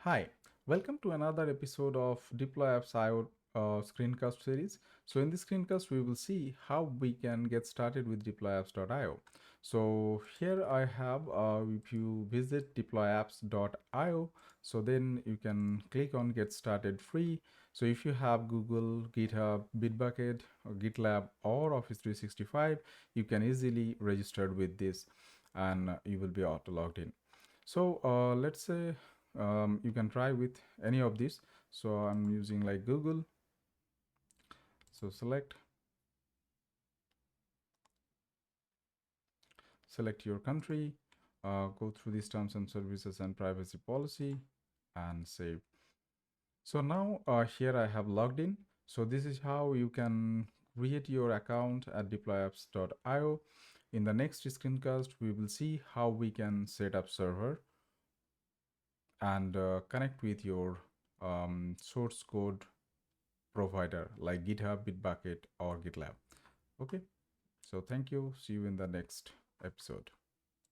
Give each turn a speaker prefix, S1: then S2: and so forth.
S1: Hi, welcome to another episode of Deployapps IO screencast series. So in this screencast, we will see how we can get started with deployapps.io. So here I have, if you visit deployapps.io, so then you can click on get started free. So if you have Google, GitHub, Bitbucket, or GitLab, or Office 365, you can easily register with this and you will be auto logged in. So let's say you can try with any of these. So I'm using like Google. So select your country, go through these terms and services and privacy policy and save. So now here I have logged in. So this is how you can create your account at deployapps.io. In the next screencast, we will see how we can set up server and connect with your source code provider like GitHub, Bitbucket, or GitLab. Okay, so thank you. See you in the next episode.